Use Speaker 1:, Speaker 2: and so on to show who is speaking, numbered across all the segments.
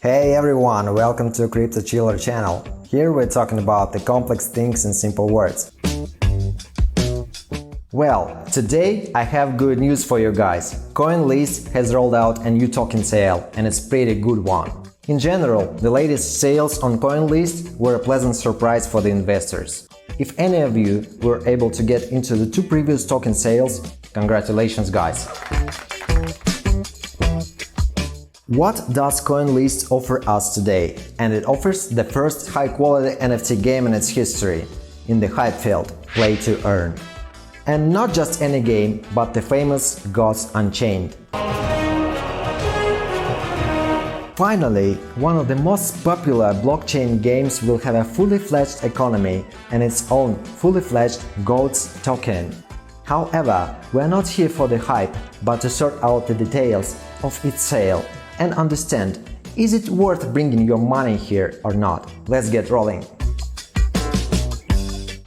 Speaker 1: Hey everyone, welcome to Crypto Chiller channel. Here we're talking about the complex things in simple words. Well, today I have good news for you guys. Coinlist has rolled out a new token sale, and it's a pretty good one. In general, the latest sales on Coinlist were a pleasant surprise for the investors. If any of you were able to get into the two previous token sales, congratulations guys! What does Coinlist offer us today? And it offers the first high-quality NFT game in its history, in the hype field, play to earn. And not just any game, but the famous Gods Unchained. Finally, one of the most popular blockchain games will have a fully fledged economy and its own fully fledged Gods token. However, we are not here for the hype, but to sort out the details of its sale and understand, is it worth bringing your money here or not? Let's get rolling.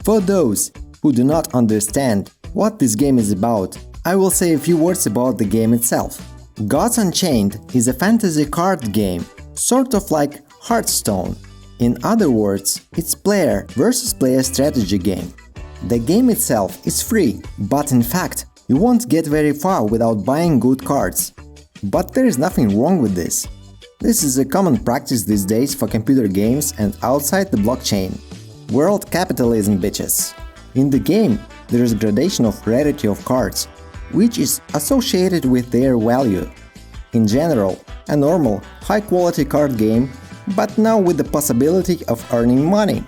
Speaker 2: For those who do not understand what this game is about, I will say a few words about the game itself. Gods Unchained is a fantasy card game, sort of like Hearthstone. In other words, it's player versus player strategy game. The game itself is free, but in fact, you won't get very far without buying good cards. But there is nothing wrong with this. This is a common practice these days for computer games and outside the blockchain. World capitalism, bitches! In the game, there is a gradation of rarity of cards, which is associated with their value. In general, a normal, high-quality card game, but now with the possibility of earning money.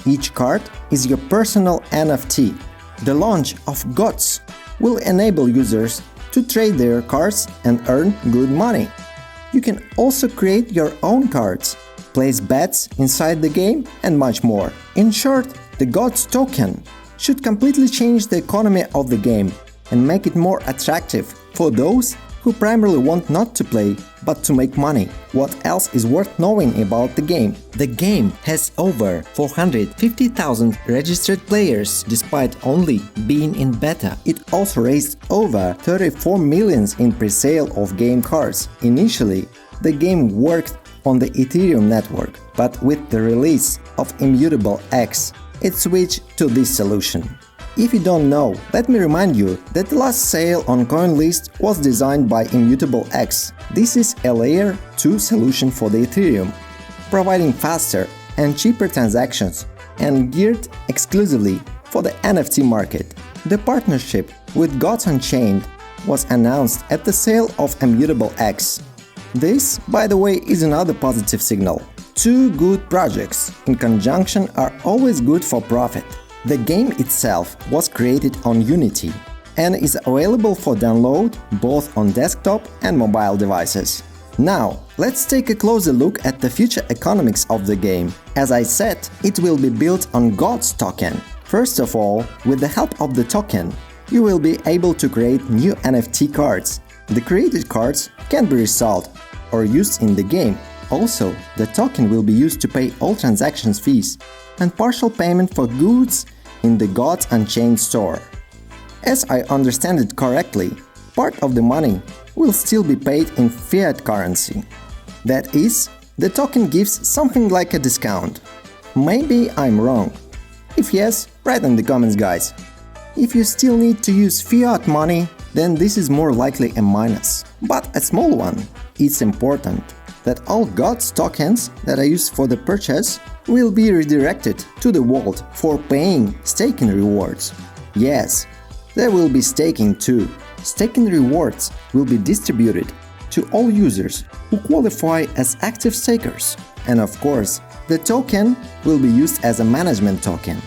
Speaker 2: Each card is your personal NFT. The launch of Gods will enable users to trade their cards and earn good money. You can also create your own cards, place bets inside the game, and much more. In short, the Gods token should completely change the economy of the game and make it more attractive for those who primarily want not to play but to make money. What else is worth knowing about the game? The game has over 450,000 registered players despite only being in beta. It also raised over 34 million in pre-sale of game cards. Initially, the game worked on the Ethereum network, but with the release of Immutable X, it switched to this solution. If you don't know, let me remind you that the last sale on Coinlist was designed by Immutable X. This is a Layer 2 solution for the Ethereum, providing faster and cheaper transactions and geared exclusively for the NFT market. The partnership with Gods Unchained was announced at the sale of Immutable X. This, by the way, is another positive signal. Two good projects in conjunction are always good for profit. The game itself was created on Unity and is available for download both on desktop and mobile devices. Now, let's take a closer look at the future economics of the game. As I said, it will be built on Gods token. First of all, with the help of the token, you will be able to create new NFT cards. The created cards can be resold or used in the game. Also, the token will be used to pay all transactions fees and partial payment for goods in the Gods Unchained store. As I understand it correctly, part of the money will still be paid in fiat currency. That is, the token gives something like a discount. Maybe I'm wrong. If yes, write in the comments, guys. If you still need to use fiat money, then this is more likely a minus, but a small one. It's important that all Gods tokens that are used for the purchase will be redirected to the vault for paying staking rewards. Yes, there will be staking too. Staking rewards will be distributed to all users who qualify as active stakers. And of course, the token will be used as a management token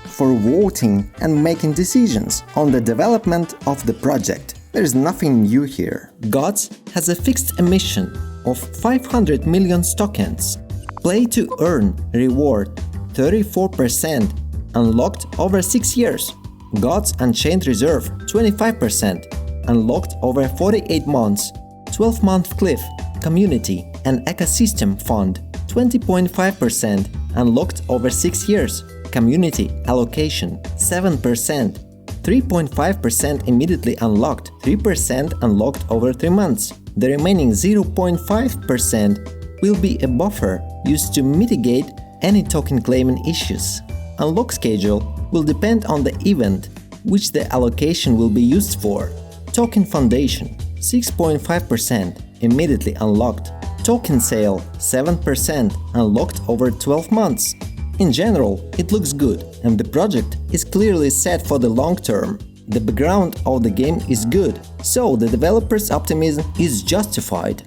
Speaker 2: for voting and making decisions on the development of the project. There is nothing new here. Gods has a fixed emission of 500 million tokens. Play to earn reward 34% unlocked over 6 years. Gods Unchained reserve 25% unlocked over 48 months. 12-month cliff community and ecosystem fund 20.5% unlocked over 6 years. Community allocation 7%. 3.5% immediately unlocked, 3% unlocked over 3 months. The remaining 0.5% will be a buffer used to mitigate any token claiming issues. Unlock schedule will depend on the event which the allocation will be used for. Token foundation 6.5% immediately unlocked. Token sale 7% unlocked over 12 months. In general, it looks good and the project is clearly set for the long term. The background of the game is good, so the developers' optimism is justified.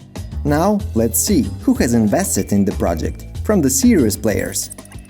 Speaker 2: Now let's see who has invested in the project from the serious players.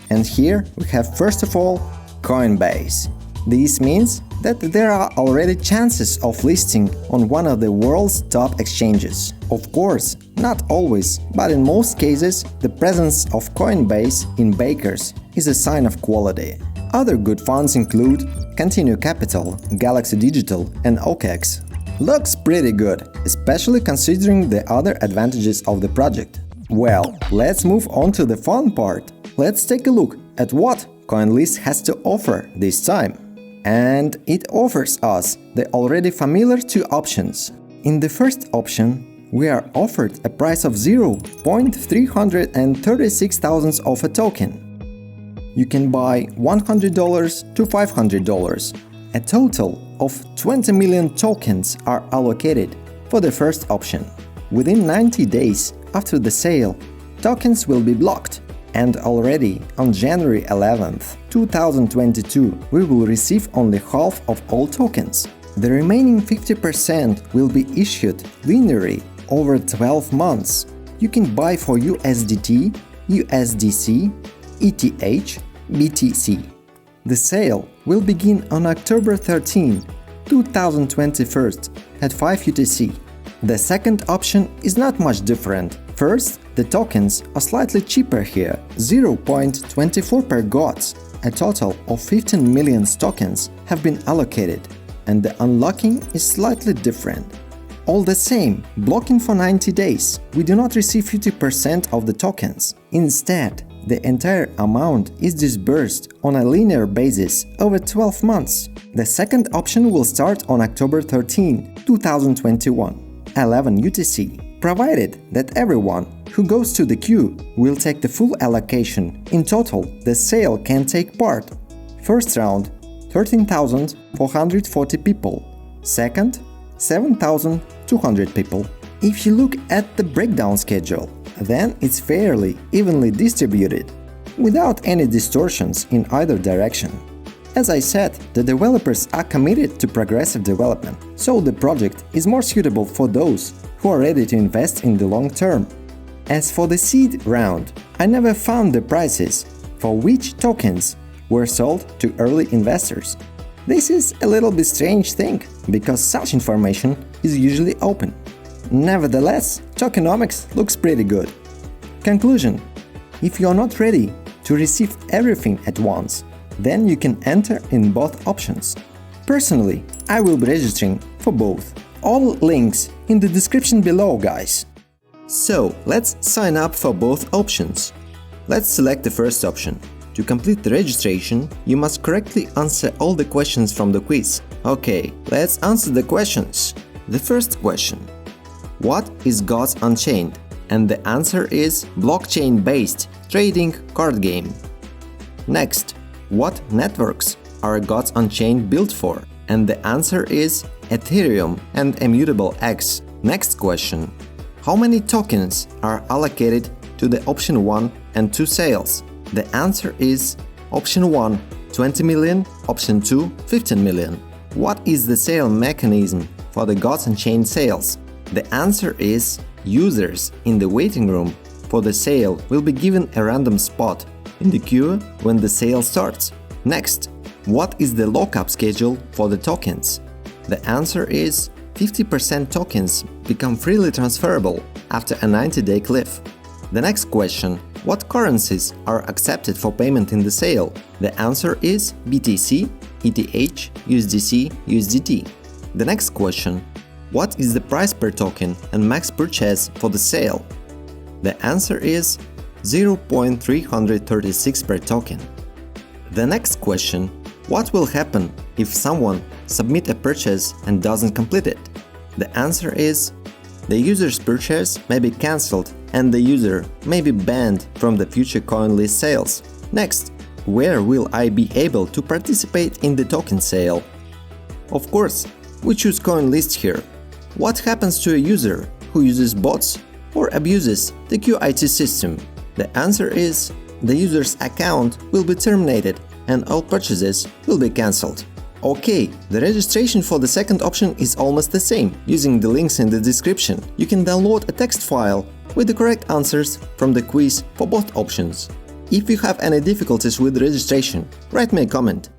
Speaker 2: And here we have first of all Coinbase. This means that there are already chances of listing on one of the world's top exchanges. Of course, not always, but in most cases, the presence of Coinbase in bakers is a sign of quality. Other good funds include Continue Capital, Galaxy Digital and OKEx. Looks pretty good, especially considering the other advantages of the project. Well, let's move on to the fun part. Let's take a look at what Coinlist has to offer this time. And it offers us the already familiar two options. In the first option, we are offered a price of 0.336 of a token. You can buy $100 to $500. A total of 20 million tokens are allocated for the first option. Within 90 days after the sale, tokens will be blocked. And already on January 11th, 2022, we will receive only half of all tokens. The remaining 50% will be issued linearly over 12 months. You can buy for USDT, USDC, ETH, BTC. The sale will begin on October 13, 2021 at 5 UTC. The second option is not much different. First, the tokens are slightly cheaper here, 0.24 per Gods. A total of 15 million tokens have been allocated, and the unlocking is slightly different. All the same, blocking for 90 days, we do not receive 50% of the tokens. Instead, the entire amount is disbursed on a linear basis over 12 months. The second option will start on October 13, 2021, 11 UTC, provided that everyone who goes to the queue will take the full allocation. In total, the sale can take part. First round, 13,440 people. Second, 7,200 people. If you look at the breakdown schedule, then it's fairly evenly distributed, without any distortions in either direction. As I said, the developers are committed to progressive development, so the project is more suitable for those who are ready to invest in the long term. As for the seed round, I never found the prices for which tokens were sold to early investors. This is a little bit strange thing, because such information is usually open. Nevertheless, tokenomics looks pretty good. Conclusion: if you are not ready to receive everything at once, then you can enter in both options. Personally, I will be registering for both. All links in the description below, guys. So, let's sign up for both options. Let's select the first option. To complete the registration, you must correctly answer all the questions from the quiz. Okay, let's answer the questions. The first question: what is Gods Unchained? And the answer is blockchain-based trading card game. Next, what networks are Gods Unchained built for? And the answer is Ethereum and Immutable X. Next question: how many tokens are allocated to the option 1 and 2 sales? The answer is option 1, 20 million, option 2, 15 million. What is the sale mechanism for the Gods Unchained sales? The answer is users in the waiting room for the sale will be given a random spot in the queue when the sale starts. Next, what is the lockup schedule for the tokens? The answer is 50% tokens become freely transferable after a 90-day cliff. The next question: what currencies are accepted for payment in the sale? The answer is BTC, ETH, USDC, USDT. The next question: what is the price per token and max purchase for the sale? The answer is 0.336 per token. The next question: what will happen if someone submits a purchase and doesn't complete it? The answer is the user's purchase may be cancelled and the user may be banned from the future Coinlist sales. Next, where will I be able to participate in the token sale? Of course, we choose Coinlist here. What happens to a user who uses bots or abuses the QIT system? The answer is, the user's account will be terminated and all purchases will be cancelled. Okay, the registration for the second option is almost the same. Using the links in the description, you can download a text file with the correct answers from the quiz for both options. If you have any difficulties with registration, write me a comment.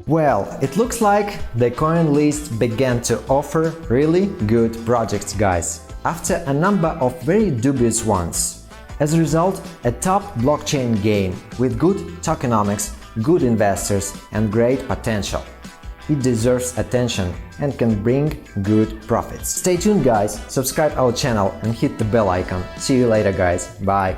Speaker 1: Well, it looks like the Coinlist began to offer really good projects, guys, after a number of very dubious ones. As a result, a top blockchain game with good tokenomics, good investors and great potential. It deserves attention and can bring good profits. Stay tuned, guys, subscribe our channel and hit the bell icon. See you later, guys. Bye.